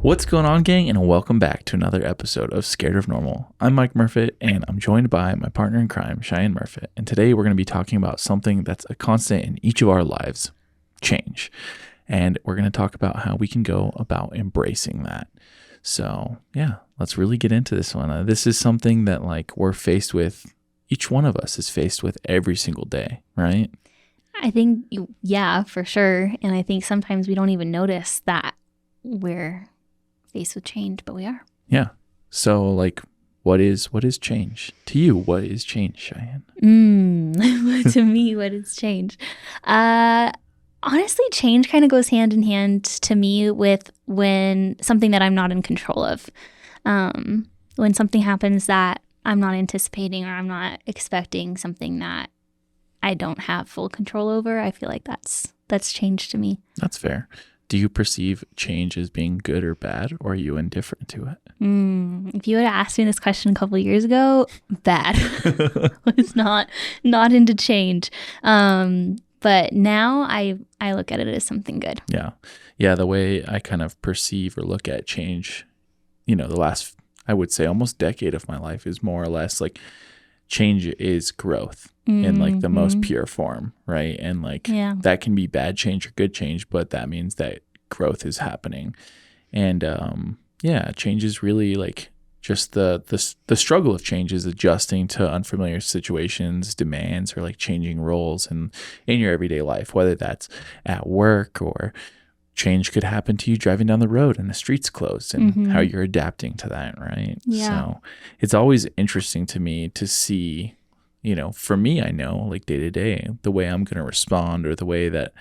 What's going on, gang, and welcome back to another episode of Scared of Normal. I'm Mike Murphy, and I'm joined by my partner in crime, Cheyenne Murphy. And today we're going to be talking about something that's a constant in each of our lives, change. And we're going to talk about how we can go about embracing that. So, yeah, let's really get into this one. This is something that, we're faced with, each one of us is faced with every single day, right? I think, yeah, for sure. And I think sometimes we don't even notice that we're faced with change, but we are. Yeah. So, what is change? To you, what is change, Cheyenne? To me, what is change? Honestly, change kind of goes hand in hand to me with when something that I'm not in control of. When something happens that I'm not anticipating or I'm not expecting, something that I don't have full control over, I feel like that's change to me. That's fair. Do you perceive change as being good or bad, or are you indifferent to it? If you had asked me this question a couple of years ago, bad. I was not into change. But now I look at it as something good. Yeah. The way I kind of perceive or look at change, the last, I would say, almost decade of my life is more or less like change is growth in the most pure form, right? And that can be bad change or good change, but that means that growth is happening. And change is really just the struggle of change is adjusting to unfamiliar situations, demands, or changing roles in your everyday life, whether that's at work or change could happen to you driving down the road and the street's closed and how you're adapting to that, right? Yeah. So it's always interesting to me to see, for me, I know day to day, the way I'm going to respond or the way that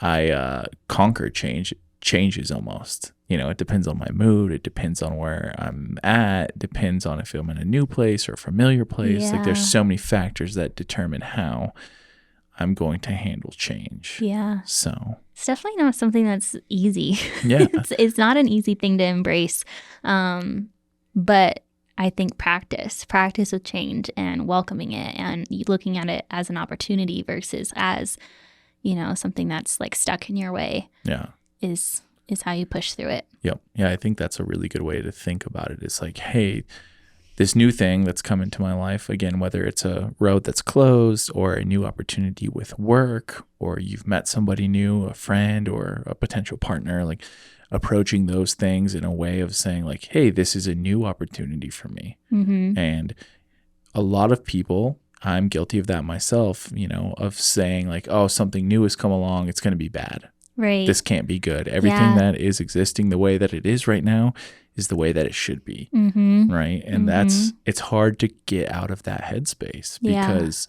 I conquer changes almost. It depends on my mood. It depends on where I'm at. It depends on if I'm in a new place or a familiar place. Yeah. There's so many factors that determine how I'm going to handle change. Yeah. So it's definitely not something that's easy. Yeah. It's not an easy thing to embrace. But I think practice with change and welcoming it and looking at it as an opportunity versus as, something that's stuck in your way. Yeah. Is how you push through it. Yep. Yeah, I think that's a really good way to think about it. It's hey, this new thing that's come into my life, again, whether it's a road that's closed or a new opportunity with work, or you've met somebody new, a friend or a potential partner, approaching those things in a way of saying hey, this is a new opportunity for me. And a lot of people, I'm guilty of that myself, of saying oh, something new has come along, it's going to be bad. Right. This can't be good. Everything that is existing the way that it is right now is the way that it should be. Right. And it's hard to get out of that headspace because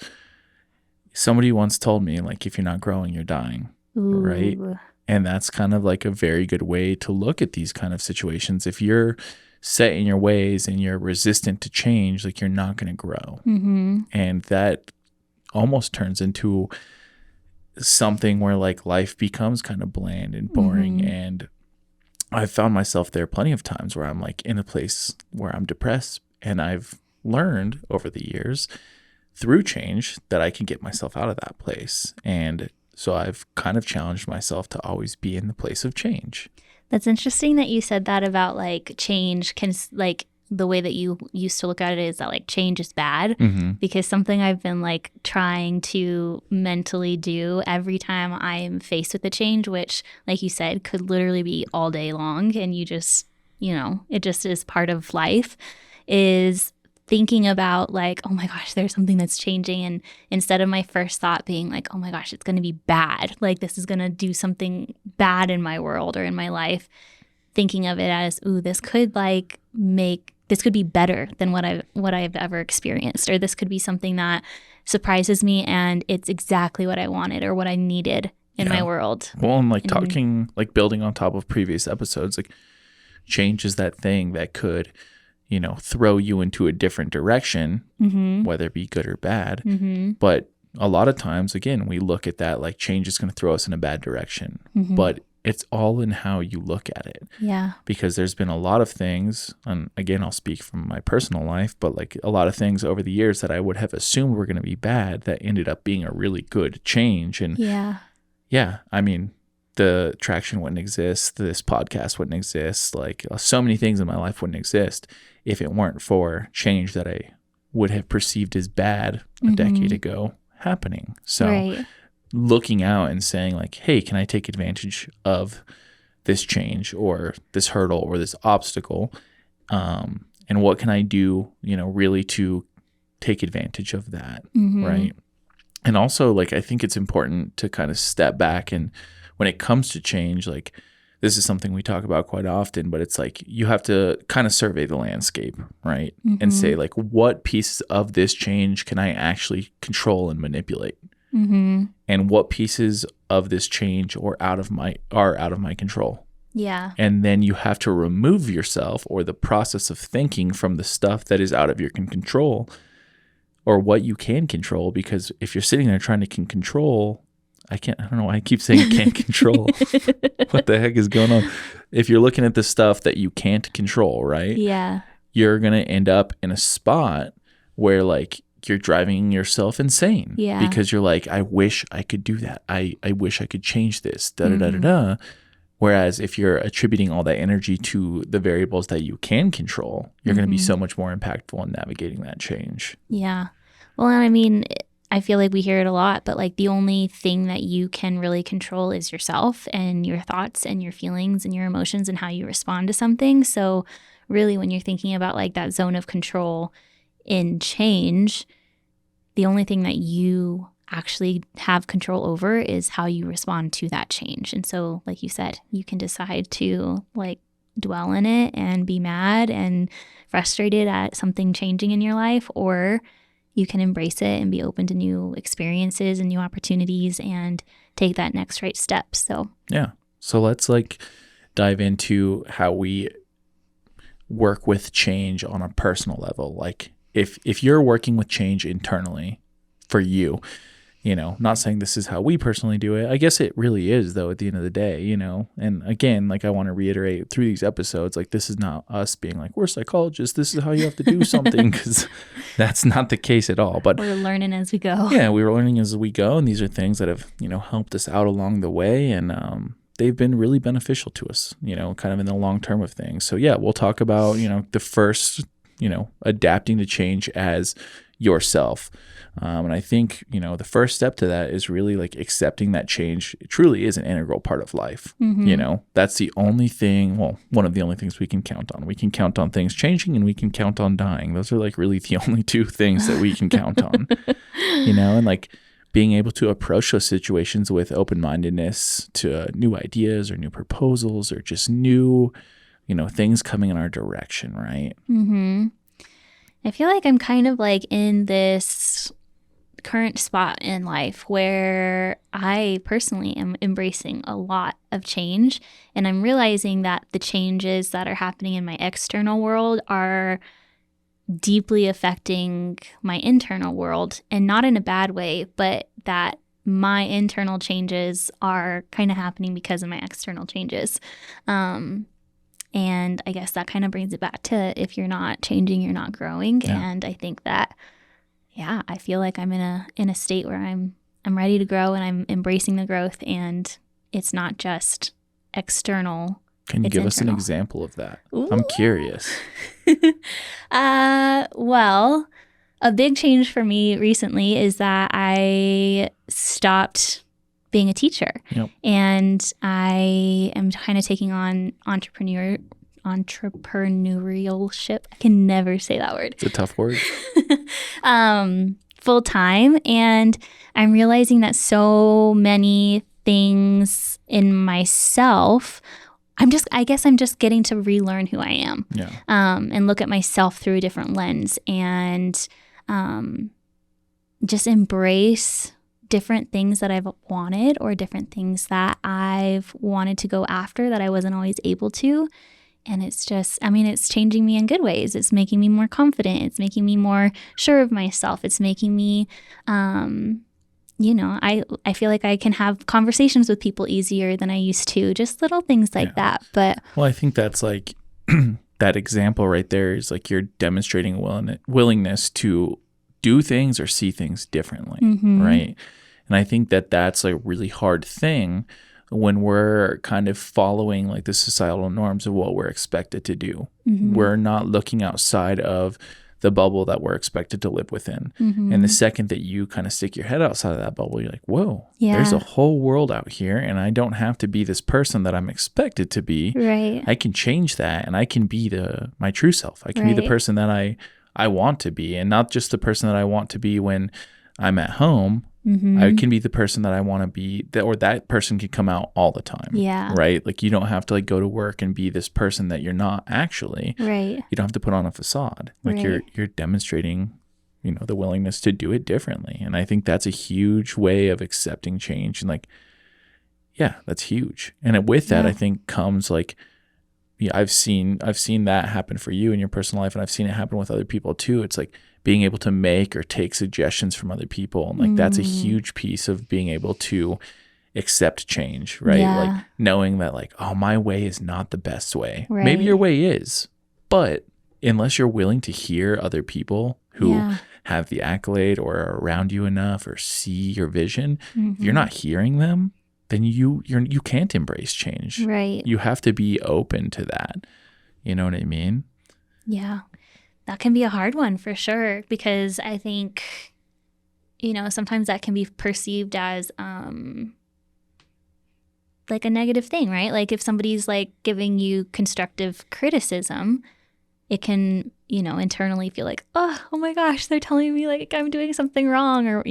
somebody once told me, if you're not growing, you're dying. Ooh. Right. And that's kind of a very good way to look at these kind of situations. If you're set in your ways and you're resistant to change, you're not going to grow. And that almost turns into something where life becomes kind of bland and boring. And I've found myself there plenty of times where I'm in a place where I'm depressed, and I've learned over the years through change that I can get myself out of that place. And so I've kind of challenged myself to always be in the place of change. That's interesting that you said that about change can the way that you used to look at it is that change is bad, because something I've been trying to mentally do every time I'm faced with a change, which you said could literally be all day long, and you just it just is part of life, is thinking about oh my gosh, there's something that's changing, and instead of my first thought being oh my gosh, it's going to be bad, this is going to do something bad in my world or in my life, thinking of it as, ooh, this could this could be better than what I've ever experienced, or this could be something that surprises me and it's exactly what I wanted or what I needed in my world. Well, and talking, building on top of previous episodes, change is that thing that could, throw you into a different direction, whether it be good or bad. But a lot of times, again, we look at that change is going to throw us in a bad direction. But it's all in how you look at it. Yeah. Because there's been a lot of things, and again, I'll speak from my personal life, but a lot of things over the years that I would have assumed were going to be bad that ended up being a really good change. And yeah, I mean, the traction wouldn't exist. This podcast wouldn't exist. Like so many things in my life wouldn't exist if it weren't for change that I would have perceived as bad a decade ago happening. So looking out and saying like, hey, can I take advantage of this change or this hurdle or this obstacle? And what can I do, really to take advantage of that, right? And also, like, I think it's important to kind of step back, and when it comes to change, like, this is something we talk about quite often, but it's like you have to kind of survey the landscape, right? And say, like, what pieces of this change can I actually control and manipulate? And what pieces of this change are out of my control? Yeah. And then you have to remove yourself or the process of thinking from the stuff that is out of your control or what you can control. Because if you're sitting there trying to control, I don't know why I keep saying can't control. What the heck is going on? If you're looking at the stuff that you can't control, right? Yeah. You're going to end up in a spot where like you're driving yourself insane. Yeah. Because you're like, I wish I could do that. I wish I could change this. Da-da-da-da-da. Whereas if you're attributing all that energy to the variables that you can control, you're going to be so much more impactful in navigating that change. Yeah. Well, I mean, I feel like we hear it a lot, but like the only thing that you can really control is yourself and your thoughts and your feelings and your emotions and how you respond to something. So really, when you're thinking about like that zone of control in change, the only thing that you actually have control over is how you respond to that change. And so, like you said, you can decide to like dwell in it and be mad and frustrated at something changing in your life, or you can embrace it and be open to new experiences and new opportunities and take that next right step. So yeah. So let's like dive into how we work with change on a personal level. Like if you're working with change internally for you, not saying this is how we personally do it. I guess it really is, though, at the end of the day, And again, like I want to reiterate through these episodes, like this is not us being like, we're psychologists. This is how you have to do something, because that's not the case at all. But we're learning as we go. Yeah, we were learning as we go. And these are things that have, helped us out along the way. And they've been really beneficial to us, kind of in the long term of things. So, yeah, we'll talk about, the first, adapting to change as yourself. And I think, the first step to that is really like accepting that change truly is an integral part of life. That's the only thing, one of the only things we can count on. We can count on things changing and we can count on dying. Those are like really the only two things that we can count on, and like being able to approach those situations with open-mindedness to new ideas or new proposals or just new, things coming in our direction, right? I feel like I'm kind of like in this current spot in life where I personally am embracing a lot of change, and I'm realizing that the changes that are happening in my external world are deeply affecting my internal world, and not in a bad way, but that my internal changes are kind of happening because of my external changes. And I guess that kind of brings it back to if you're not changing, you're not growing. Yeah. And I think that, I feel like I'm in a state where I'm ready to grow and I'm embracing the growth, and it's not just external. Can you give us an example of that? Ooh. I'm curious. Well, a big change for me recently is that I stopped being a teacher. Yep. And I am kind of taking on entrepreneurship. I can never say that word. It's a tough word. Full time. And I'm realizing that so many things in myself, I guess I'm just getting to relearn who I am. Yeah. And look at myself through a different lens, and just embrace different things that I've wanted, or different things that I've wanted to go after that I wasn't always able to. And it's just, it's changing me in good ways. It's making me more confident. It's making me more sure of myself. It's making me, I feel like I can have conversations with people easier than I used to. Just little things like that. But I think that's like that example right there is like you're demonstrating willingness to do things or see things differently, right? And I think that that's a really hard thing when we're kind of following like the societal norms of what we're expected to do. We're not looking outside of the bubble that we're expected to live within. And the second that you kind of stick your head outside of that bubble, you're like, whoa, there's a whole world out here, and I don't have to be this person that I'm expected to be. Right. I can change that, and I can be my true self. I can be the person that I want to be, and not just the person that I want to be when I'm at home. I can be the person that I want to be, or that person can come out all the time. Yeah. Right? Like, you don't have to like go to work and be this person that you're not actually. Right. You don't have to put on a facade. Like you're demonstrating, the willingness to do it differently. And I think that's a huge way of accepting change. And like, yeah, that's huge. And with that, I think comes like, I've seen that happen for you in your personal life, and I've seen it happen with other people too. It's like being able to make or take suggestions from other people, and like that's a huge piece of being able to accept change, right? Like knowing that like, oh, my way is not the best way. Right. Maybe your way is, but unless you're willing to hear other people who have the accolade or are around you enough or see your vision, if you're not hearing them, then you can't embrace change. Right. You have to be open to that. You know what I mean? Yeah. That can be a hard one for sure, because I think, sometimes that can be perceived as like a negative thing, right? Like if somebody's like giving you constructive criticism, it can, internally feel like, oh my gosh, they're telling me like I'm doing something wrong, or,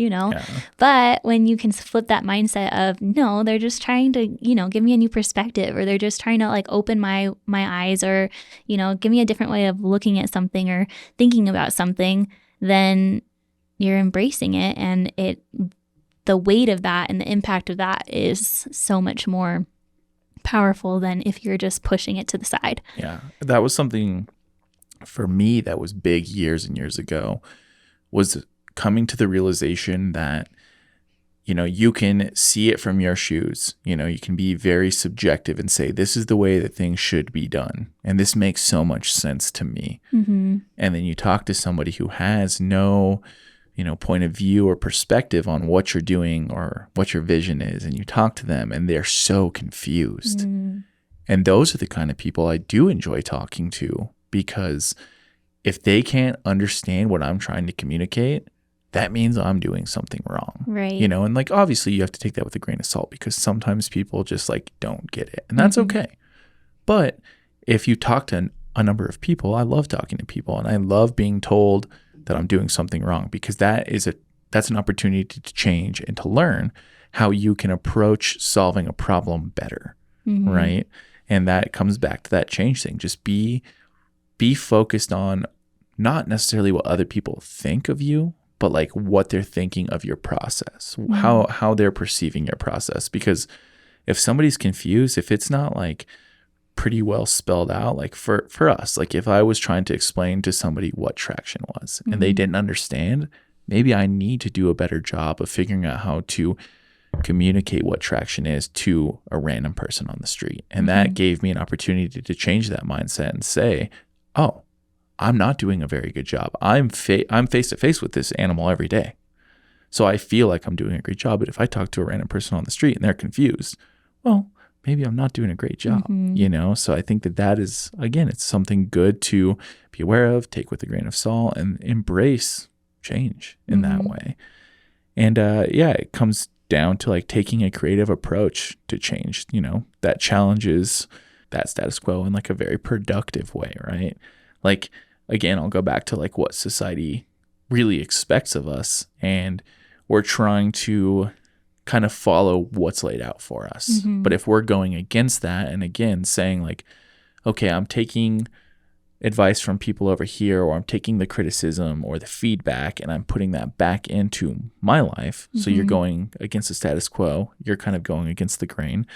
But when you can flip that mindset of, no, they're just trying to, give me a new perspective, or they're just trying to like open my eyes, or, give me a different way of looking at something or thinking about something, then you're embracing it. And the weight of that and the impact of that is so much more powerful than if you're just pushing it to the side. Yeah. That was something for me that was big years and years ago, was coming to the realization that, you can see it from your shoes. You can be very subjective and say, this is the way that things should be done. And this makes so much sense to me. And then you talk to somebody who has no, point of view or perspective on what you're doing or what your vision is. And you talk to them and they're so confused. And those are the kind of people I do enjoy talking to, because if they can't understand what I'm trying to communicate, that means I'm doing something wrong. Right. And like, obviously you have to take that with a grain of salt, because sometimes people just like don't get it, and that's okay. But if you talk to a number of people, I love talking to people, and I love being told that I'm doing something wrong, because that's an opportunity to change and to learn how you can approach solving a problem better. Right. And that comes back to that change thing. Just be focused on not necessarily what other people think of you, but like what they're thinking of your process, how they're perceiving your process. Because if somebody's confused, if it's not like pretty well spelled out, like for us, like if I was trying to explain to somebody what traction was and they didn't understand, maybe I need to do a better job of figuring out how to communicate what traction is to a random person on the street. And that gave me an opportunity to change that mindset and say, oh, I'm not doing a very good job. I'm face to face with this animal every day. So I feel like I'm doing a great job. But if I talk to a random person on the street and they're confused, well, maybe I'm not doing a great job, So I think that is, again, it's something good to be aware of, take with a grain of salt, and embrace change in that way. And it comes down to like taking a creative approach to change, that challenges that status quo in like a very productive way, right? Like, again, I'll go back to like what society really expects of us, and we're trying to kind of follow what's laid out for us. But if we're going against that, and again, saying like, okay, I'm taking advice from people over here, or I'm taking the criticism or the feedback and I'm putting that back into my life. So you're going against the status quo, you're kind of going against the grain.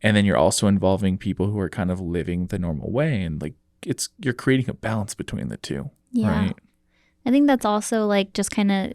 And then you're also involving people who are kind of living the normal way, and like you're creating a balance between the two. Yeah. Right? I think that's also like just kind of,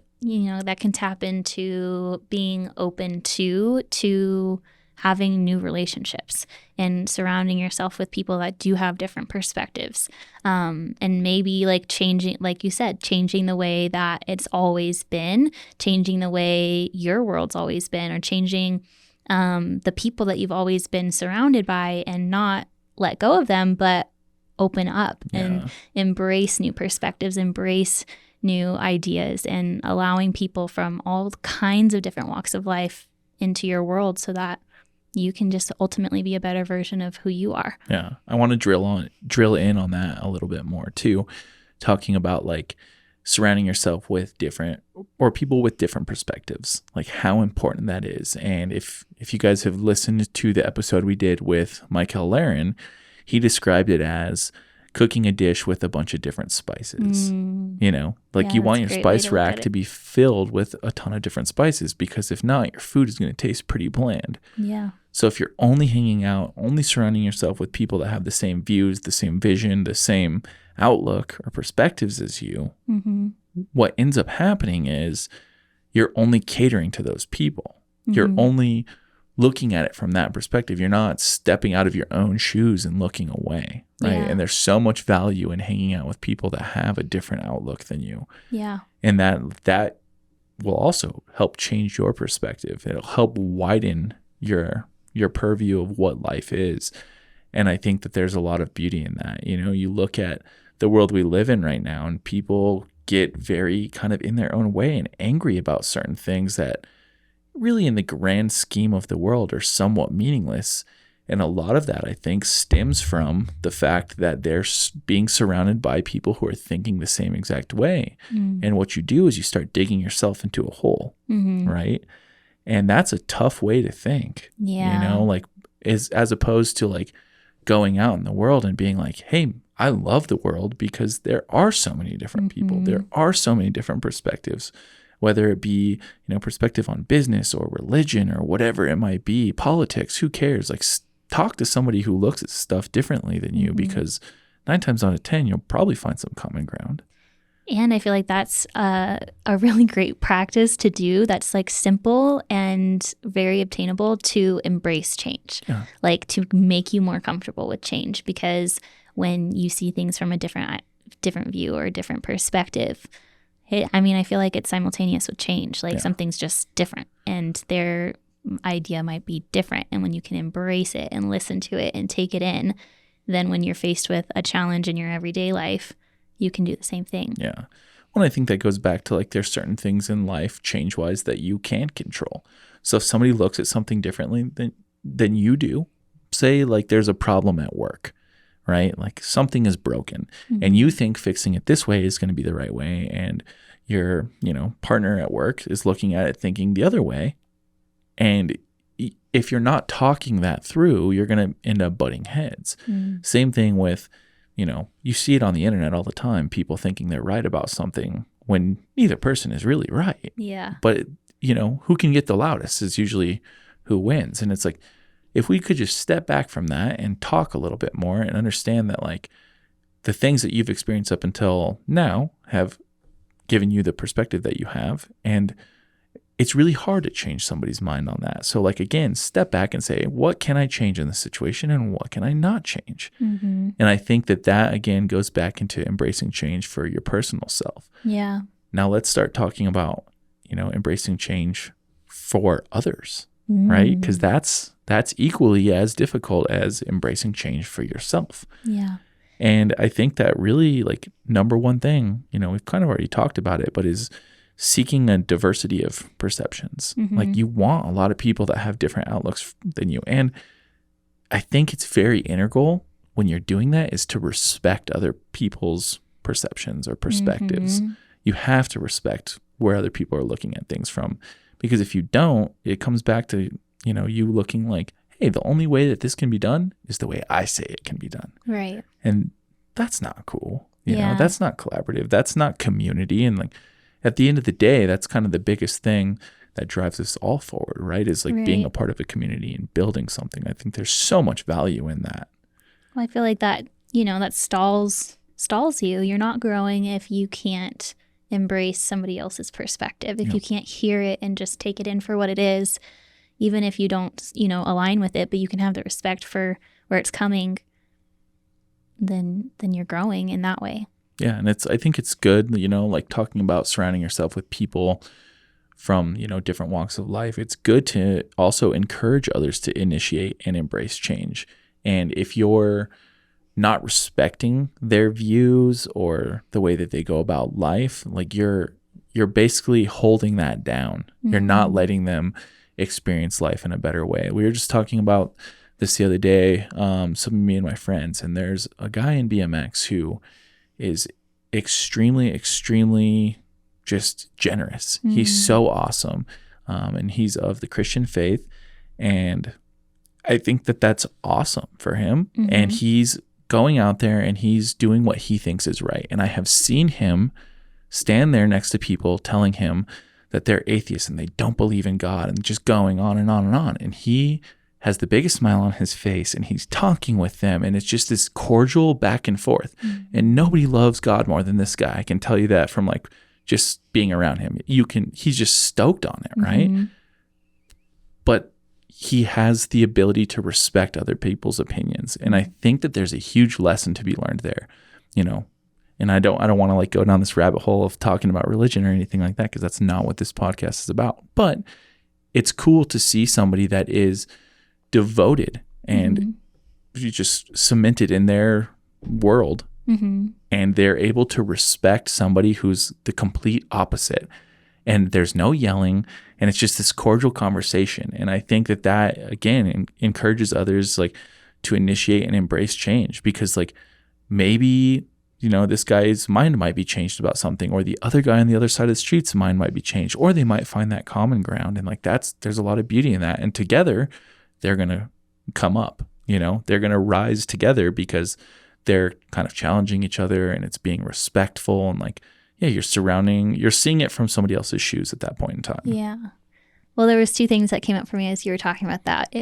that can tap into being open to having new relationships and surrounding yourself with people that do have different perspectives. And maybe like changing, like you said, changing the way that it's always been, changing the way your world's always been, or changing the people that you've always been surrounded by and not let go of them, but open up and embrace new perspectives, embrace new ideas, and allowing people from all kinds of different walks of life into your world so that you can just ultimately be a better version of who you are. Yeah. I want to drill in on that a little bit more too, talking about like surrounding yourself with different or people with different perspectives, like how important that is. And if you guys have listened to the episode we did with 𝙎𝘾𝘼𝙍𝙍𝙍, he described it as cooking a dish with a bunch of different spices. You know, like you want your spice rack to be filled with a ton of different spices, because if not, your food is going to taste pretty bland. Yeah. So if you're only hanging out, only surrounding yourself with people that have the same views, the same vision, the same outlook or perspectives as you, what ends up happening is you're only catering to those people. You're only looking at it from that perspective. You're not stepping out of your own shoes and looking away, right? Yeah. And there's so much value in hanging out with people that have a different outlook than you. Yeah. And that will also help change your perspective. It'll help widen your purview of what life is. And I think that there's a lot of beauty in that. You know, you look at the world we live in right now, and people get very kind of in their own way and angry about certain things that really in the grand scheme of the world are somewhat meaningless. And a lot of that, I think, stems from the fact that they're being surrounded by people who are thinking the same exact way. And what you do is you start digging yourself into a hole, right? And that's a tough way to think, you know, like as opposed to like going out in the world and being like, hey, I love the world because there are so many different people. There are so many different perspectives, whether it be, you know, perspective on business or religion or whatever it might be, politics, who cares? Like talk to somebody who looks at stuff differently than you, because 9 times out of 10, you'll probably find some common ground. And I feel like that's a really great practice to do. That's like simple and very obtainable to embrace change, like to make you more comfortable with change. Because when you see things from a different view or a different perspective, I feel like it's simultaneous with change. Like something's just different and their idea might be different. And when you can embrace it and listen to it and take it in, then when you're faced with a challenge in your everyday life, you can do the same thing. Yeah. Well, I think that goes back to like there's certain things in life change-wise that you can't control. So if somebody looks at something differently than you do, say like there's a problem at work, right? Like something is broken and you think fixing it this way is going to be the right way, and your, you know, partner at work is looking at it thinking the other way. And if you're not talking that through, you're going to end up butting heads. Same thing with, you know, you see it on the internet all the time, people thinking they're right about something when neither person is really right. Yeah. But, you know, who can get the loudest is usually who wins. And it's like, if we could just step back from that and talk a little bit more and understand that like the things that you've experienced up until now have given you the perspective that you have, and it's really hard to change somebody's mind on that. So like, again, step back and say, what can I change in this situation and what can I not change? And I think that again goes back into embracing change for your personal self. Yeah. Now let's start talking about, you know, embracing change for others, right? Because that's equally as difficult as embracing change for yourself. Yeah. And I think that really like number one thing, you know, we've kind of already talked about it, but is seeking a diversity of perceptions. Like you want a lot of people that have different outlooks than you. And I think it's very integral when you're doing that is to respect other people's perceptions or perspectives. You have to respect where other people are looking at things from, because if you don't, it comes back to, you know, you looking like, hey, the only way that this can be done is the way I say it can be done. Right. And that's not cool. You know, that's not collaborative. That's not community. And like, at the end of the day, that's kind of the biggest thing that drives us all forward, right? Is like being a part of a community and building something. I think there's so much value in that. Well, I feel like that, you know, that stalls you. You're not growing if you can't embrace somebody else's perspective, if you can't hear it and just take it in for what it is, even if you don't, you know, align with it, but you can have the respect for where it's coming, then you're growing in that way. Yeah, and I think it's good, you know, like talking about surrounding yourself with people from, you know, different walks of life, it's good to also encourage others to initiate and embrace change. And if you're not respecting their views or the way that they go about life, like you're basically holding that down. You're not letting them experience life in a better way. We were just talking about this the other day, some of me and my friends, and there's a guy in BMX who is extremely just generous. He's so awesome. And he's of the Christian faith. And I think that that's awesome for him. And he's going out there and he's doing what he thinks is right. And I have seen him stand there next to people telling him that they're atheists and they don't believe in God, and just going on and on and on. And he has the biggest smile on his face and he's talking with them. And it's just this cordial back and forth. And nobody loves God more than this guy. I can tell you that from like just being around him. He's just stoked on it, right? But he has the ability to respect other people's opinions. And I think that there's a huge lesson to be learned there, you know. And I don't want to like go down this rabbit hole of talking about religion or anything like that, because that's not what this podcast is about. But it's cool to see somebody that is devoted and just cemented in their world, and they're able to respect somebody who's the complete opposite. And there's no yelling, and it's just this cordial conversation. And I think that again encourages others like to initiate and embrace change, because like maybe, you know, this guy's mind might be changed about something, or the other guy on the other side of the street's mind might be changed, or they might find that common ground. And like there's a lot of beauty in that. And together they're going to come up, you know, they're going to rise together because they're kind of challenging each other, and it's being respectful. And like, yeah, you're seeing it from somebody else's shoes at that point in time. Yeah. Well, there was two things that came up for me as you were talking about that.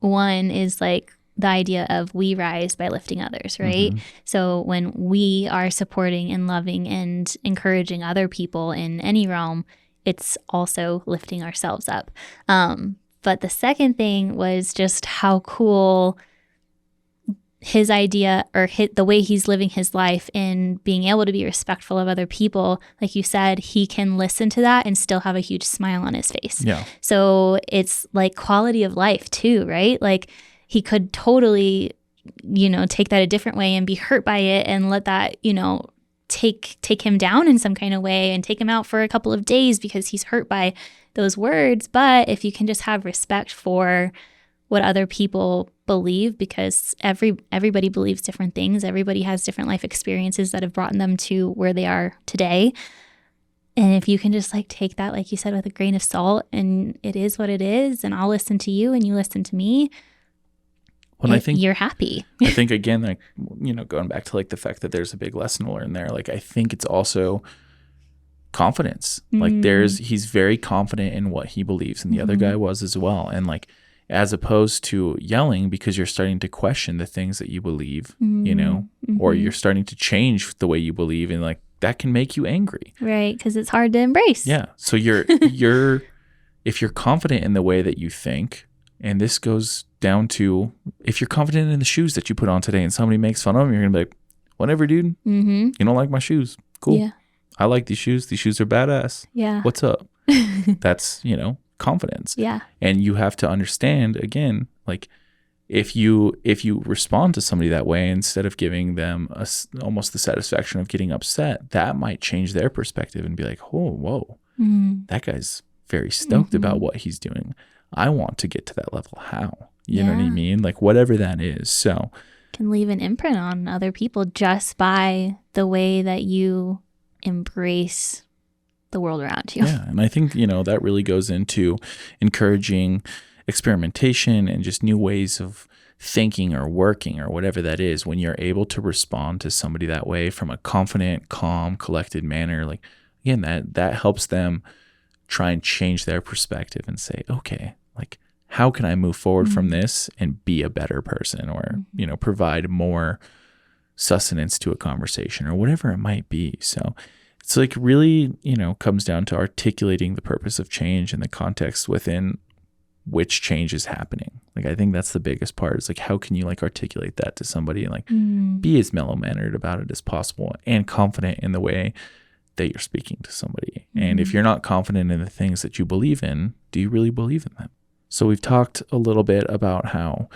One is like the idea of we rise by lifting others, right? So when we are supporting and loving and encouraging other people in any realm, it's also lifting ourselves up. But the second thing was just how cool his idea, or the way he's living his life in being able to be respectful of other people. Like you said, he can listen to that and still have a huge smile on his face. Yeah. So it's like quality of life too, right? Like he could totally, you know, take that a different way and be hurt by it and let that, you know, take him down in some kind of way and take him out for a couple of days because he's hurt by those words. But if you can just have respect for what other people believe, because everybody believes different things. Everybody has different life experiences that have brought them to where they are today. And if you can just like take that, like you said, with a grain of salt, and it is what it is, and I'll listen to you and you listen to me, well, I think you're happy. I think again, like, you know, going back to like the fact that there's a big lesson to learn there. Like, I think it's also confidence. Like he's very confident in what he believes, and the other guy was as well. And like, as opposed to yelling because you're starting to question the things that you believe, you know, or you're starting to change the way you believe, and like that can make you angry. Right, because it's hard to embrace. Yeah. So you're if you're confident in the way that you think, and this goes down to if you're confident in the shoes that you put on today and somebody makes fun of them, you're going to be like, whatever, dude. You don't like my shoes. Cool. Yeah. I like these shoes. These shoes are badass. Yeah. What's up? That's, you know, confidence. Yeah. And you have to understand, again, like if you respond to somebody that way, instead of giving them almost the satisfaction of getting upset, that might change their perspective and be like, oh, whoa, that guy's very stoked about what he's doing. I want to get to that level. How? You know what I mean? Like whatever that is. So can leave an imprint on other people just by the way that you embrace the world around you. Yeah. And I think, you know, that really goes into encouraging experimentation and just new ways of thinking or working or whatever that is. When you're able to respond to somebody that way from a confident, calm, collected manner, like again, that helps them try and change their perspective and say, okay, like how can I move forward from this and be a better person, or, you know, provide more sustenance to a conversation or whatever it might be. So it's like really, you know, comes down to articulating the purpose of change and the context within which change is happening. Like, I think that's the biggest part, is like, how can you like articulate that to somebody and like be as mellow-mannered about it as possible and confident in the way that you're speaking to somebody. And if you're not confident in the things that you believe in, do you really believe in them? So we've talked a little bit about how,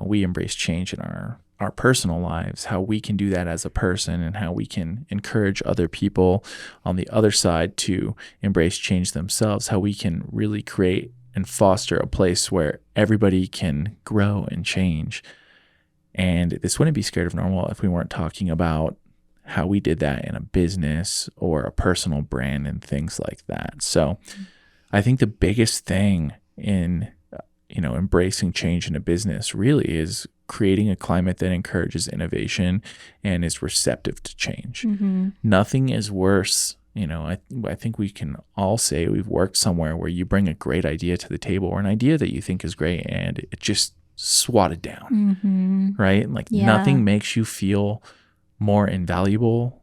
we embrace change in our personal lives, how we can do that as a person, and how we can encourage other people on the other side to embrace change themselves, how we can really create and foster a place where everybody can grow and change. And this wouldn't be Scared of Normal if we weren't talking about how we did that in a business or a personal brand and things like that. So I think the biggest thing in, embracing change in a business really is creating a climate that encourages innovation and is receptive to change. Nothing is worse. I think we can all say we've worked somewhere where you bring a great idea to the table, or an idea that you think is great, and it just swatted down, right? Like nothing makes you feel more invaluable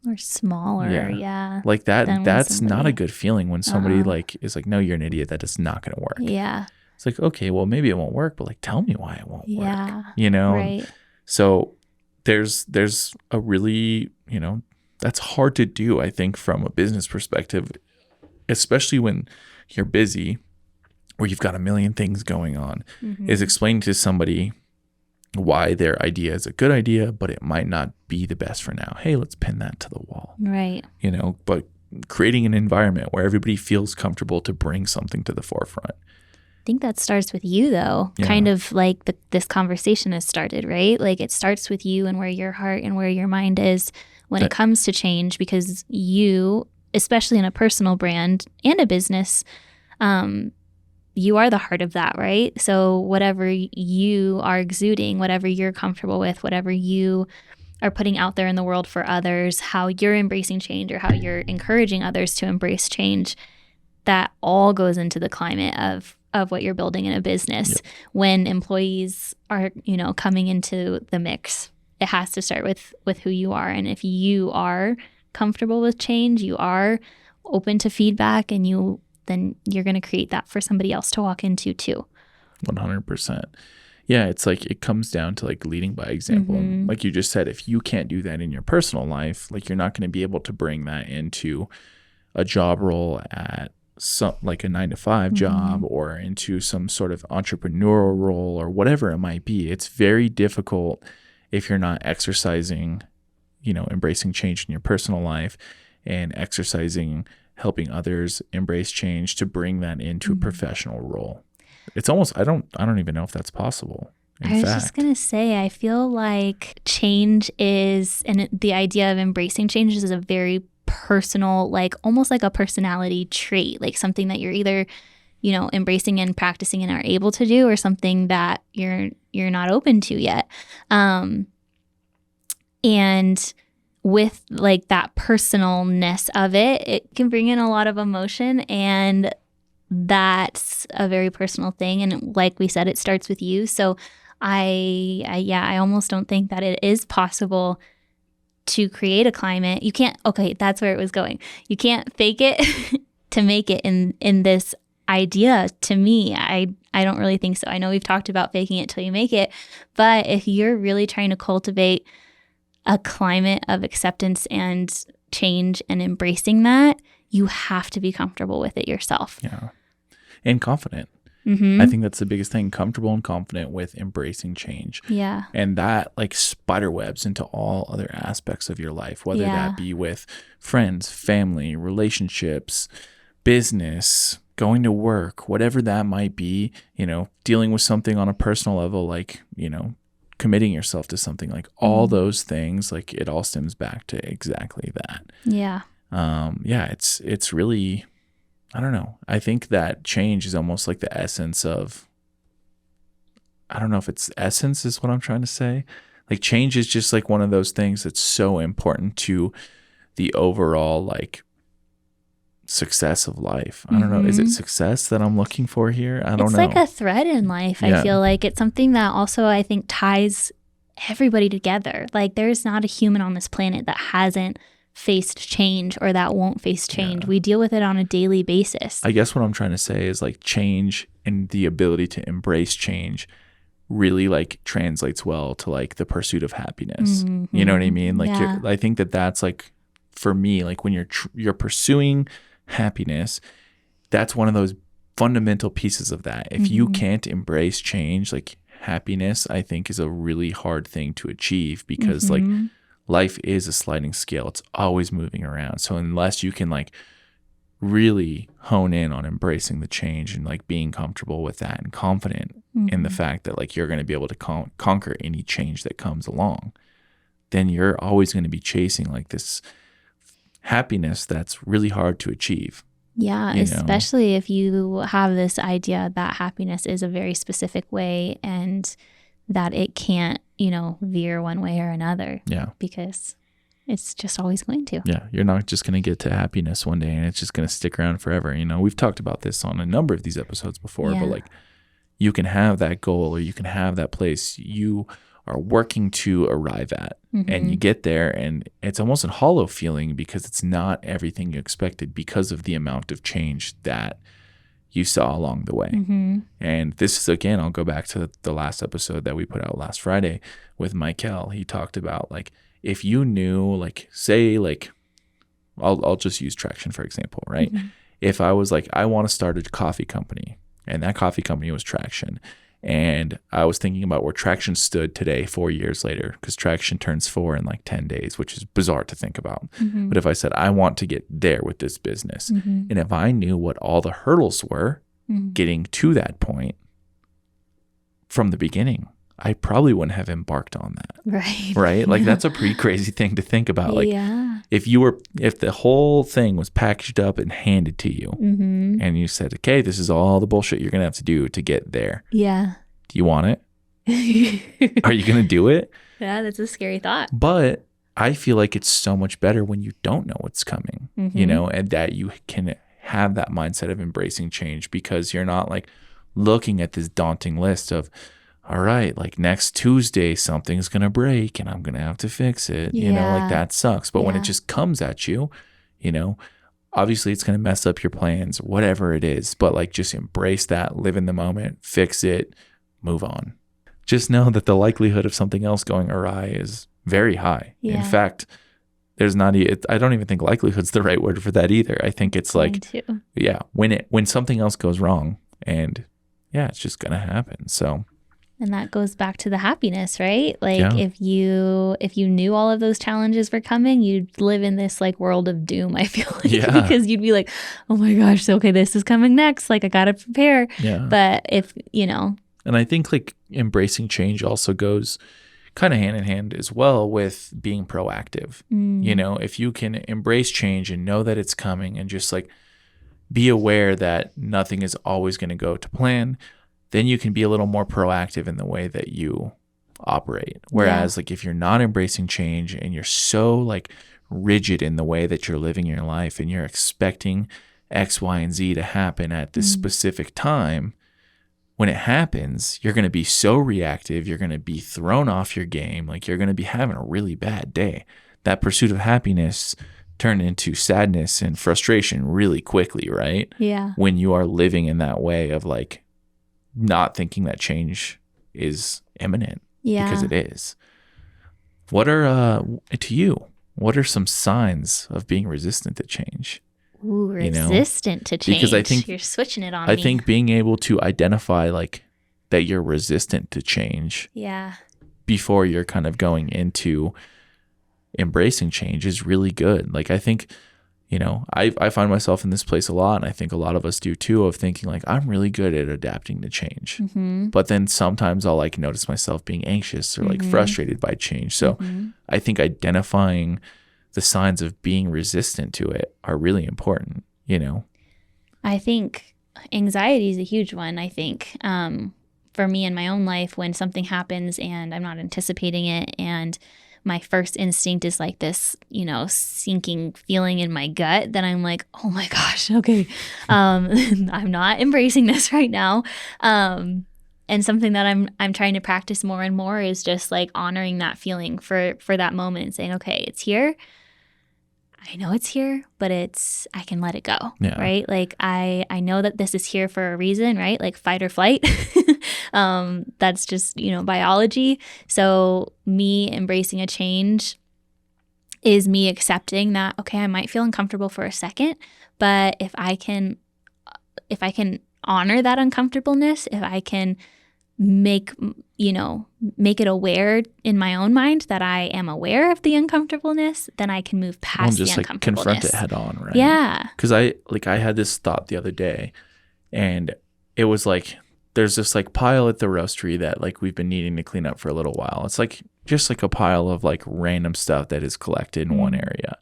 or smaller. Yeah. Like that's not a good feeling when somebody is like, no, you're an idiot. That is not going to work. Yeah. It's like, okay, well, maybe it won't work, but like, tell me why it won't work, Right. So there's a really, that's hard to do, I think, from a business perspective, especially when you're busy or you've got a million things going on, is explaining to somebody why their idea is a good idea, but it might not be the best for now. Hey, let's pin that to the wall. Right. But creating an environment where everybody feels comfortable to bring something to the forefront. I think that starts with you, though, kind of like this conversation has started, right? Like it starts with you and where your heart and where your mind is when it comes to change, because you, especially in a personal brand and a business, you are the heart of that, right? So whatever you are exuding, whatever you're comfortable with, whatever you are putting out there in the world for others, how you're embracing change or how you're encouraging others to embrace change, that all goes into the climate of what you're building in a business. When employees are, coming into the mix, it has to start with who you are. And if you are comfortable with change, you are open to feedback, and then you're going to create that for somebody else to walk into too. 100%. Yeah, it's like it comes down to like leading by example. Like you just said, if you can't do that in your personal life, like you're not going to be able to bring that into a job role at like a 9-to-5 job or into some sort of entrepreneurial role or whatever it might be. It's very difficult if you're not exercising, embracing change in your personal life and exercising helping others embrace change to bring that into a professional role. It's almost, I don't even know if that's possible. I was just going to say, I feel like change is, and the idea of embracing change is a very personal, like almost like a personality trait, like something that you're either, embracing and practicing and are able to do, or something that you're not open to yet. And with like that personalness of it, it can bring in a lot of emotion, and that's a very personal thing. And like we said, it starts with you. So I almost don't think that it is possible to create a climate. You can't, that's where it was going. You can't fake it to make it in this idea. To me, I don't really think so. I know we've talked about faking it till you make it, but if you're really trying to cultivate a climate of acceptance and change and embracing that, you have to be comfortable with it yourself. Yeah. And confident. I think that's the biggest thing, comfortable and confident with embracing change. Yeah. And that like spider webs into all other aspects of your life, whether that be with friends, family, relationships, business, going to work, whatever that might be, dealing with something on a personal level, like, committing yourself to something, like all those things, like it all stems back to exactly that. Yeah. It's really, I don't know. I think that change is almost like the essence of, I don't know if it's essence is what I'm trying to say. Like change is just like one of those things that's so important to the overall like success of life. I don't know. Is it success that I'm looking for here? I don't know. It's like a thread in life. I feel like it's something that also I think ties everybody together. Like there's not a human on this planet that hasn't faced change or that won't face change. We deal with it on a daily basis. I guess what I'm trying to say is like change and the ability to embrace change really like translates well to like the pursuit of happiness. You know what I mean? Like I think that that's like for me, like when you're pursuing happiness, that's one of those fundamental pieces of that. If you can't embrace change, like happiness, I think is a really hard thing to achieve because like life is a sliding scale. It's always moving around. So unless you can like really hone in on embracing the change and like being comfortable with that and confident in the fact that like you're going to be able to conquer any change that comes along, then you're always going to be chasing like this happiness that's really hard to achieve. Yeah, especially if you have this idea that happiness is a very specific way and that it can't, veer one way or another. Yeah. Because it's just always going to. Yeah. You're not just going to get to happiness one day and it's just going to stick around forever. We've talked about this on a number of these episodes before, but like you can have that goal or you can have that place you are working to arrive at and you get there and it's almost a hollow feeling because it's not everything you expected because of the amount of change that you saw along the way. And this is, again, I'll go back to the last episode that we put out last Friday with Michael. He talked about like, if you knew, like, say, like, I'll just use Traction, for example, right? If I was like, I want to start a coffee company and that coffee company was Traction. And I was thinking about where Traction stood today, 4 years later, because Traction turns 4 in like 10 days, which is bizarre to think about. But if I said, I want to get there with this business, and if I knew what all the hurdles were getting to that point from the beginning, I probably wouldn't have embarked on that. Right? Like that's a pretty crazy thing to think about. Like if the whole thing was packaged up and handed to you and you said, okay, this is all the bullshit you're going to have to do to get there. Yeah. Do you want it? Are you going to do it? Yeah, that's a scary thought. But I feel like it's so much better when you don't know what's coming, and that you can have that mindset of embracing change because you're not like looking at this daunting list of, all right, like next Tuesday, something's going to break and I'm going to have to fix it. Like that sucks. But when it just comes at you, obviously it's going to mess up your plans, whatever it is. But like just embrace that, live in the moment, fix it, move on. Just know that the likelihood of something else going awry is very high. In fact, there's not, I don't even think likelihood's the right word for that either. I think it's like, when something else goes wrong and it's just going to happen. So. And that goes back to the happiness, right? Like if you knew all of those challenges were coming, you'd live in this like world of doom, I feel like, because you'd be like, oh my gosh, okay, this is coming next. Like I got to prepare. Yeah. But if, And I think like embracing change also goes kind of hand in hand as well with being proactive. If you can embrace change and know that it's coming and just like be aware that nothing is always going to go to plan, then you can be a little more proactive in the way that you operate. Whereas like if you're not embracing change and you're so like rigid in the way that you're living your life and you're expecting X, Y, and Z to happen at this specific time, when it happens, you're going to be so reactive. You're going to be thrown off your game. Like you're going to be having a really bad day. That pursuit of happiness turned into sadness and frustration really quickly, right? Yeah. When you are living in that way of like, not thinking that change is imminent because it is. What are, to you, what are some signs of being resistant to change? Ooh, resistant to change. Because I think you're switching it on me. I think being able to identify like that you're resistant to change before you're kind of going into embracing change is really good. Like I think, I find myself in this place a lot, and I think a lot of us do too, of thinking like I'm really good at adapting to change. But then sometimes I'll like notice myself being anxious or like frustrated by change. So I think identifying the signs of being resistant to it are really important, I think anxiety is a huge one. I think for me in my own life, when something happens and I'm not anticipating it and my first instinct is like this, sinking feeling in my gut, then I'm like, oh my gosh, okay, I'm not embracing this right now. And something that I'm trying to practice more and more is just like honoring that feeling for that moment and saying, okay, it's here. I know it's here, but I can let it go, right? Like I know that this is here for a reason, right? Like fight or flight. That's just, biology. So me embracing a change is me accepting that, okay, I might feel uncomfortable for a second, but if I can honor that uncomfortableness, if I can make it aware in my own mind that I am aware of the uncomfortableness, then I can move past the uncomfortableness. Confront it head on, right? Yeah. Because I had this thought the other day, and it was like, there's this like pile at the roastery that like we've been needing to clean up for a little while. It's like just like a pile of like random stuff that is collected in one area.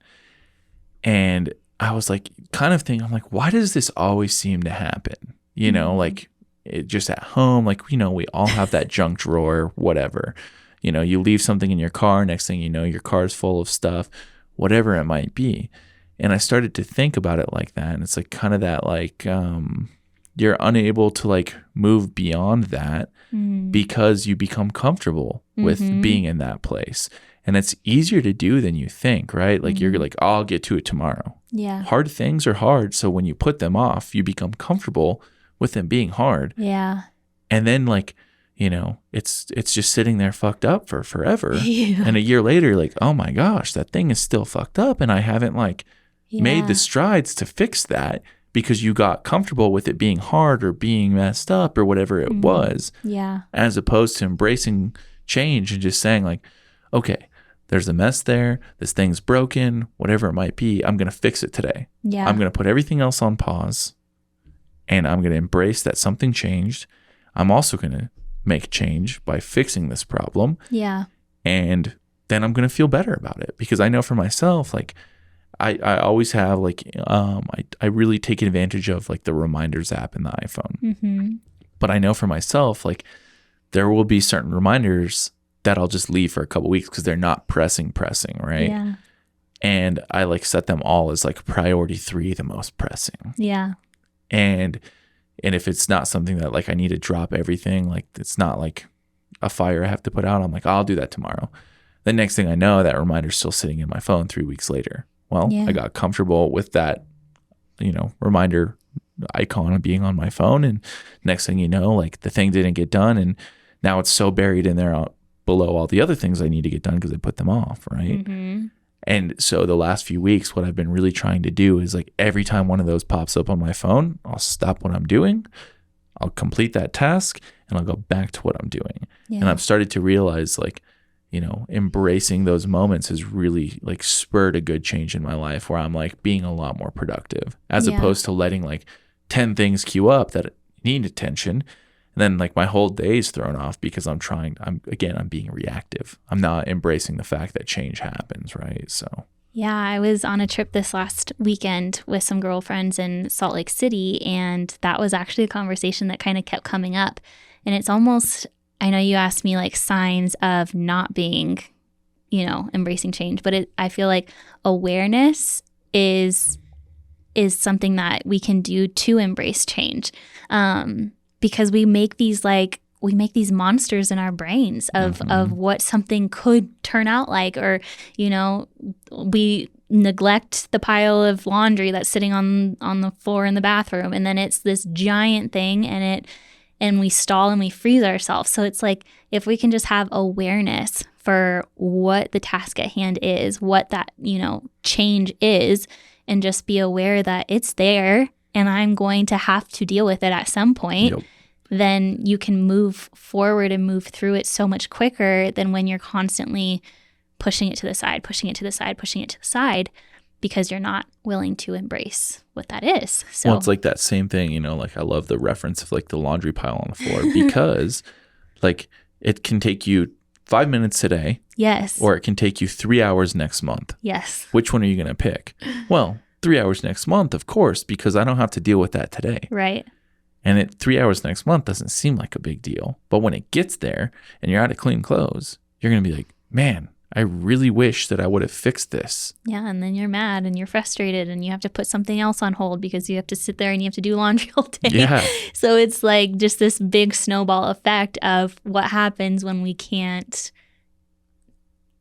And I was like kind of thinking, I'm like, why does this always seem to happen? You know, like it just at home, like, you know, we all have that junk drawer, whatever. You know, you leave something in your car, next thing you know, your car's full of stuff, whatever it might be. And I started to think about it like that. And it's like kind of that like, you're unable to like move beyond that because you become comfortable with being in that place. And it's easier to do than you think, right? Like you're like, oh, I'll get to it tomorrow. Yeah. Hard things are hard. So when you put them off, you become comfortable with them being hard. Yeah. And then like, you know, it's just sitting there fucked up for forever. Yeah. And a year later, like, oh my gosh, that thing is still fucked up. And I haven't like made the strides to fix that because you got comfortable with it being hard or being messed up or whatever it was. Yeah. As opposed to embracing change and just saying like, okay, there's a mess there. This thing's broken, whatever it might be. I'm going to fix it today. Yeah. I'm going to put everything else on pause. And I'm going to embrace that something changed. I'm also going to make change by fixing this problem. Yeah. And then I'm going to feel better about it because I know for myself, like I always have like, I really take advantage of like the reminders app in the iPhone. But I know for myself, like there will be certain reminders that I'll just leave for a couple weeks because they're not pressing, right? Yeah. And I like set them all as like priority 3, the most pressing. Yeah. And if it's not something that like I need to drop everything, like it's not like a fire I have to put out, I'm like, I'll do that tomorrow. The next thing I know, that reminder's still sitting in my phone 3 weeks later. Well, I got comfortable with that, you know, reminder icon being on my phone. And next thing you know, like the thing didn't get done. And now it's so buried in there below all the other things I need to get done because I put them off, right? And so the last few weeks, what I've been really trying to do is like every time one of those pops up on my phone, I'll stop what I'm doing, I'll complete that task, and I'll go back to what I'm doing. And I've started to realize like, you know, embracing those moments has really like spurred a good change in my life where I'm like being a lot more productive as opposed to letting like 10 things queue up that need attention. And then like my whole day is thrown off because I'm being reactive. I'm not embracing the fact that change happens, right? So yeah, I was on a trip this last weekend with some girlfriends in Salt Lake City, and that was actually a conversation that kind of kept coming up. And it's almost, I know you asked me like signs of not being, you know, embracing change, but I feel like awareness is something that we can do to embrace change. Because we make these monsters in our brains of what something could turn out like, or, you know, we neglect the pile of laundry that's sitting on the floor in the bathroom, and then it's this giant thing, and we stall and we freeze ourselves. So it's like if we can just have awareness for what the task at hand is, what that, you know, change is, and just be aware that it's there and I'm going to have to deal with it at some point. Then you can move forward and move through it so much quicker than when you're constantly pushing it to the side, because you're not willing to embrace what that is. So well, it's like that same thing, you know, like I love the reference of like the laundry pile on the floor because like it can take you 5 minutes today. Yes. Or it can take you 3 hours next month. Yes. Which one are you going to pick? Well, 3 hours next month, of course, because I don't have to deal with that today. Right. And 3 hours next month doesn't seem like a big deal. But when it gets there and you're out of clean clothes, you're going to be like, man, I really wish that I would have fixed this. Yeah. And then you're mad and you're frustrated and you have to put something else on hold because you have to sit there and you have to do laundry all day. Yeah. So it's like just this big snowball effect of what happens when we can't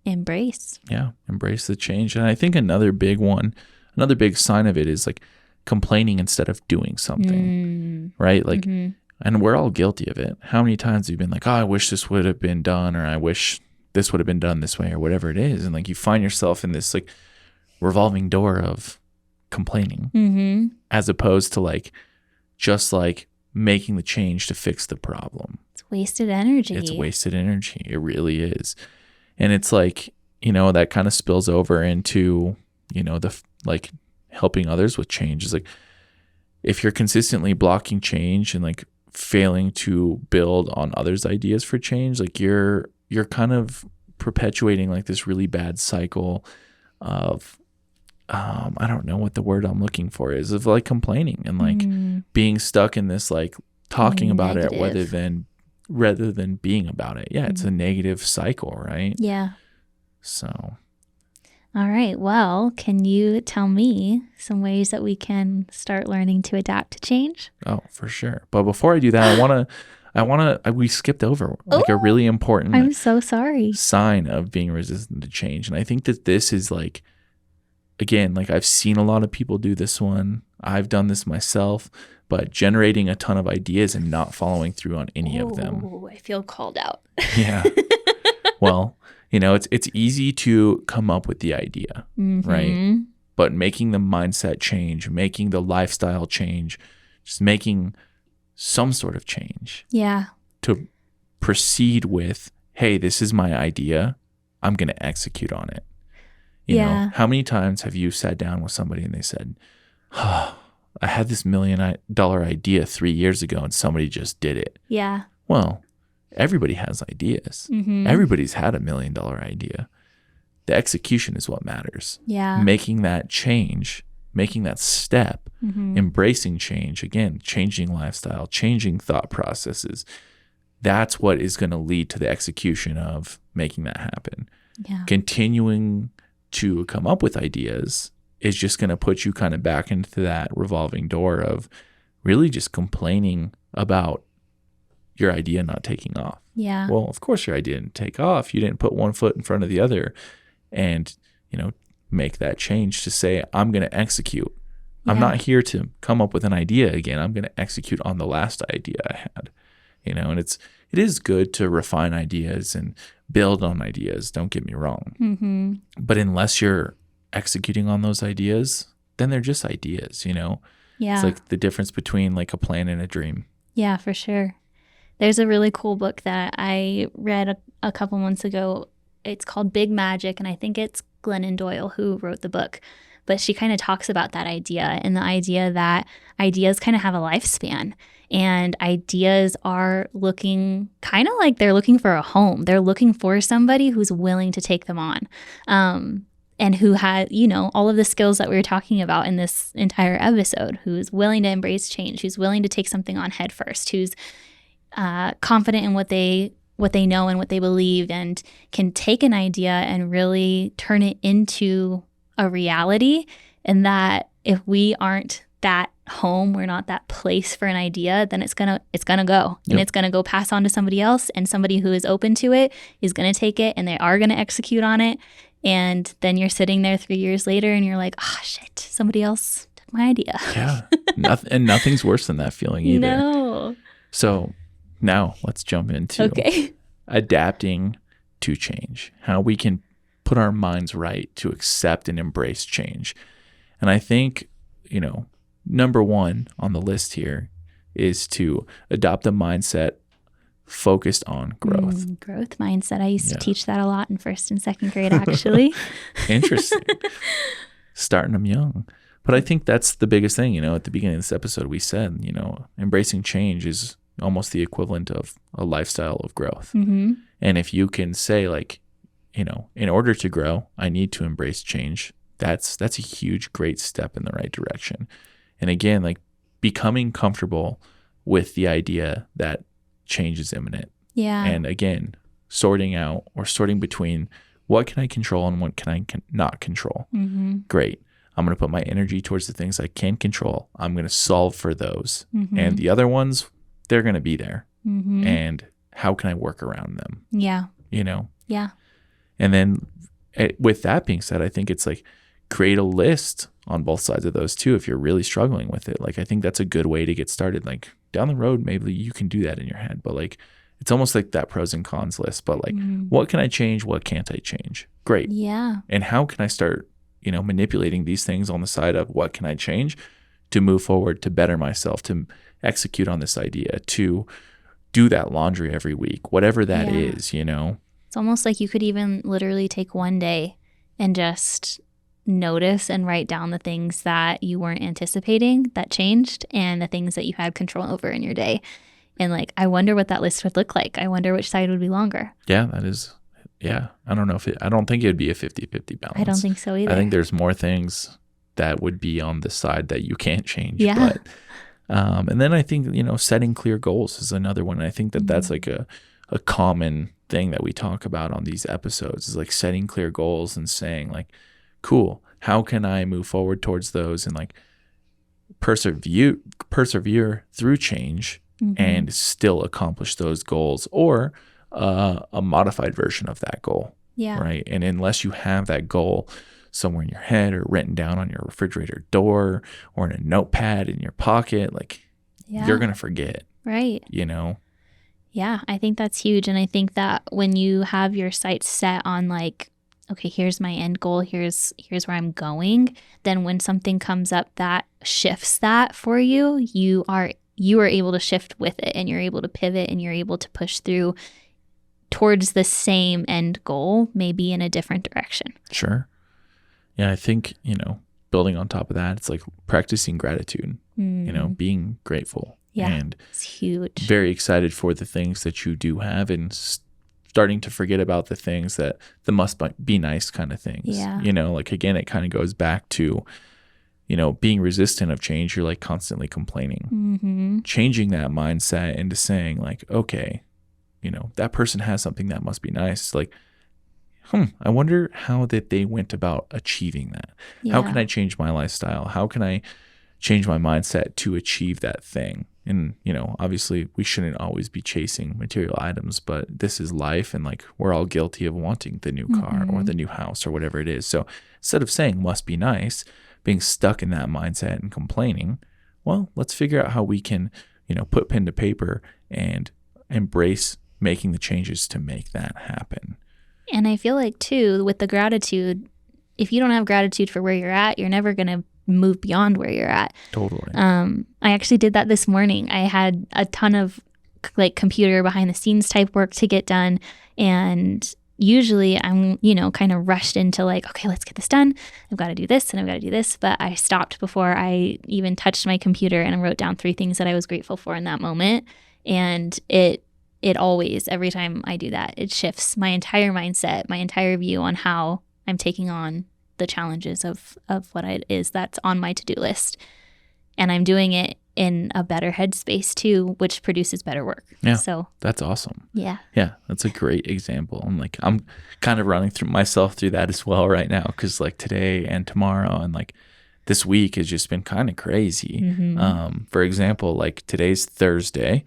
embrace. Yeah. Embrace the change. And I think another big sign of it is like complaining instead of doing something, right? Like, and we're all guilty of it. How many times have you been like, oh, I wish this would have been done, or I wish this would have been done this way or whatever it is. And like you find yourself in this like revolving door of complaining as opposed to like just like making the change to fix the problem. It's wasted energy. It's wasted energy. It really is. And it's like, you know, that kind of spills over into, you know, the like helping others with change. Is like if you're consistently blocking change and like failing to build on others' ideas for change, like you're kind of perpetuating like this really bad cycle of I don't know what the word I'm looking for is, of like complaining and like being stuck in this like talking about it rather than being about it. Yeah, it's a negative cycle, right? Yeah. So all right. Well, can you tell me some ways that we can start learning to adapt to change? Oh, for sure. But before I do that, we skipped over like a really important I'm so sorry. sign of being resistant to change. And I think that this is like, again, like I've seen a lot of people do this one. I've done this myself, but generating a ton of ideas and not following through on any of them. I feel called out. Yeah. Well, you know, it's easy to come up with the idea, right? But making the mindset change, making the lifestyle change, just making some sort of change. Yeah. To proceed with, hey, this is my idea. I'm going to execute on it. You know, how many times have you sat down with somebody and they said, oh, I had this $1 million idea 3 years ago and somebody just did it. Yeah. Well, everybody has ideas. Everybody's had $1 million idea. The execution is what matters. Yeah. Making that change, making that step, embracing change, again, changing lifestyle, changing thought processes. That's what is going to lead to the execution of making that happen. Yeah. Continuing to come up with ideas is just going to put you kind of back into that revolving door of really just complaining about your idea not taking off. Yeah. Well, of course your idea didn't take off. You didn't put one foot in front of the other and, you know, make that change to say, I'm going to execute. I'm not here to come up with an idea again. I'm going to execute on the last idea I had, you know, and it is good to refine ideas and build on ideas. Don't get me wrong. But unless you're executing on those ideas, then they're just ideas, you know? Yeah. It's like the difference between like a plan and a dream. Yeah, for sure. There's a really cool book that I read a couple months ago. It's called Big Magic, and I think it's Glennon Doyle who wrote the book. But she kind of talks about that idea and the idea that ideas kind of have a lifespan. And ideas are looking kind of like they're looking for a home. They're looking for somebody who's willing to take them on. And who had, you know, all of the skills that we were talking about in this entire episode, who's willing to embrace change, who's willing to take something on head first, who's confident in what they know and what they believe, and can take an idea and really turn it into a reality. And that if we aren't that home, we're not that place for an idea, then it's gonna go. And it's gonna go pass on to somebody else, and somebody who is open to it is gonna take it and they are gonna execute on it. And then you're sitting there 3 years later and you're like, oh shit, somebody else took my idea. Yeah. Nothing's worse than that feeling either. No. So now let's jump into adapting to change, how we can put our minds right to accept and embrace change. And I think, you know, number one on the list here is to adopt a mindset focused on growth. Growth mindset. I used to teach that a lot in 1st and 2nd grade, actually. Interesting. Starting them young. But I think that's the biggest thing, you know, at the beginning of this episode, we said, you know, embracing change is almost the equivalent of a lifestyle of growth. And if you can say like, you know, in order to grow, I need to embrace change. That's a huge, great step in the right direction. And again, like becoming comfortable with the idea that change is imminent. Yeah. And again, sorting between what can I control and what can I not control. Great. I'm going to put my energy towards the things I can control. I'm going to solve for those. And the other ones, they're going to be there. And how can I work around them? Yeah. You know? Yeah. And then with that being said, I think it's like create a list on both sides of those too if you're really struggling with it. Like I think that's a good way to get started. Like down the road, maybe you can do that in your head, but like it's almost like that pros and cons list, but like, what can I change? What can't I change? Great. Yeah. And how can I start, manipulating these things on the side of what can I change to move forward, to better myself, to execute on this idea, to do that laundry every week, whatever that is, It's almost like you could even literally take one day and just notice and write down the things that you weren't anticipating that changed and the things that you had control over in your day. And like, I wonder what that list would look like. I wonder which side would be longer. Yeah, that is. Yeah. I don't know I don't think it would be a 50-50 balance. I don't think so either. I think there's more things that would be on the side that you can't change. Yeah. But, and then I think, setting clear goals is another one. And I think that that's like a common thing that we talk about on these episodes is like setting clear goals and saying like, cool, how can I move forward towards those and like persevere through change and still accomplish those goals, or a modified version of that goal. Yeah. Right. And unless you have that goal somewhere in your head or written down on your refrigerator door or in a notepad in your pocket, like you're going to forget. Right. Yeah, I think that's huge. And I think that when you have your sights set on like, okay, here's my end goal, here's where I'm going, then when something comes up that shifts that for you, you are able to shift with it, and you're able to pivot, and you're able to push through towards the same end goal, maybe in a different direction. Sure. Yeah, I think, building on top of that, it's like practicing gratitude, being grateful. Yeah, and it's huge. Very excited for the things that you do have, and starting to forget about the things that the must be nice kind of things. Yeah. Like again, it kind of goes back to, being resistant of change. You're like constantly complaining. Changing that mindset into saying like, okay, that person has something that must be nice. Like, I wonder how that they went about achieving that. Yeah. How can I change my lifestyle? How can I change my mindset to achieve that thing? And, obviously we shouldn't always be chasing material items, but this is life. And like, we're all guilty of wanting the new car or the new house or whatever it is. So instead of saying must be nice, being stuck in that mindset and complaining, well, let's figure out how we can, put pen to paper and embrace making the changes to make that happen. And I feel like too, with the gratitude, if you don't have gratitude for where you're at, you're never going to move beyond where you're at. Totally. I actually did that this morning. I had a ton of like computer behind the scenes type work to get done. And usually I'm, kind of rushed into like, okay, let's get this done. I've got to do this and I've got to do this. But I stopped before I even touched my computer and I wrote down 3 things that I was grateful for in that moment. And it always, every time I do that, it shifts my entire mindset, my entire view on how I'm taking on the challenges of what it is that's on my to-do list. And I'm doing it in a better headspace too, which produces better work. Yeah. So that's awesome. Yeah. Yeah. That's a great example. I'm kind of running myself through that as well right now. 'Cause like today and tomorrow and like this week has just been kind of crazy. For example, like today's Thursday,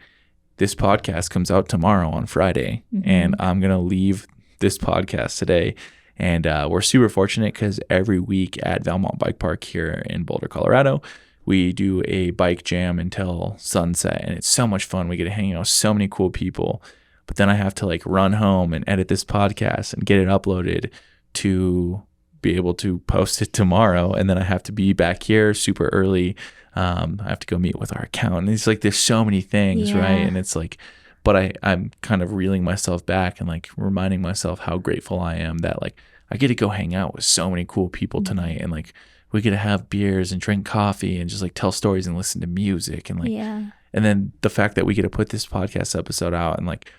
this podcast comes out tomorrow on Friday, and I'm going to leave this podcast today. And we're super fortunate because every week at Valmont Bike Park here in Boulder, Colorado, we do a bike jam until sunset. And it's so much fun. We get to hang out with so many cool people. But then I have to like run home and edit this podcast and get it uploaded to be able to post it tomorrow. And then I have to be back here super early. I have to go meet with our accountant. It's like there's so many things, right? And it's like, but I'm kind of reeling myself back and like reminding myself how grateful I am that like I get to go hang out with so many cool people tonight, and like we get to have beers and drink coffee and just like tell stories and listen to music and like and then the fact that we get to put this podcast episode out and like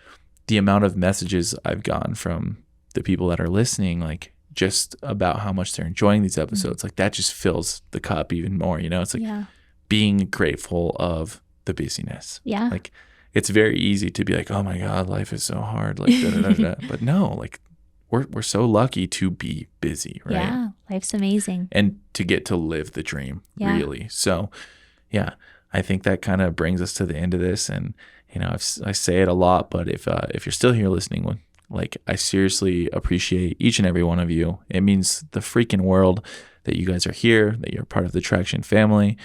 the amount of messages I've gotten from the people that are listening, like just about how much they're enjoying these episodes, like that just fills the cup even more, it's like being grateful of the busyness. Yeah. Like it's very easy to be like, oh my God, life is so hard. Like, da, da, da, da. But no, like we're so lucky to be busy, right? Yeah. Life's amazing. And to get to live the dream, really. So yeah, I think that kind of brings us to the end of this. And, I say it a lot, but if you're still here listening, like I seriously appreciate each and every one of you. It means the freaking world that you guys are here, that you're part of the Traction family.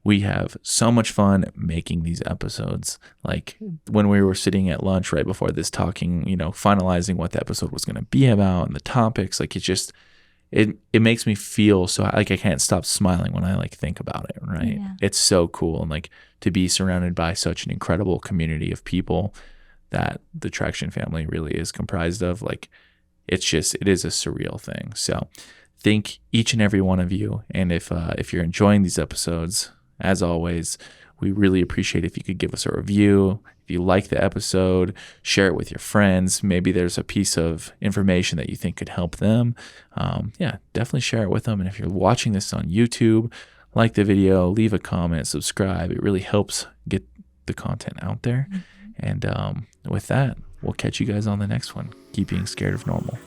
we have so much fun making these episodes. Like when we were sitting at lunch right before this talking, finalizing what the episode was going to be about and the topics, like it makes me feel so like I can't stop smiling when I like think about it, right? Yeah. It's so cool. And like to be surrounded by such an incredible community of people that the Traction family really is comprised of, like it is a surreal thing. So thank each and every one of you. And if you're enjoying these episodes, as always, we really appreciate if you could give us a review. If you like the episode, share it with your friends. Maybe there's a piece of information that you think could help them. Definitely share it with them. And if you're watching this on YouTube, like the video, leave a comment, subscribe. It really helps get the content out there. And with that, we'll catch you guys on the next one. Keep being scared of normal.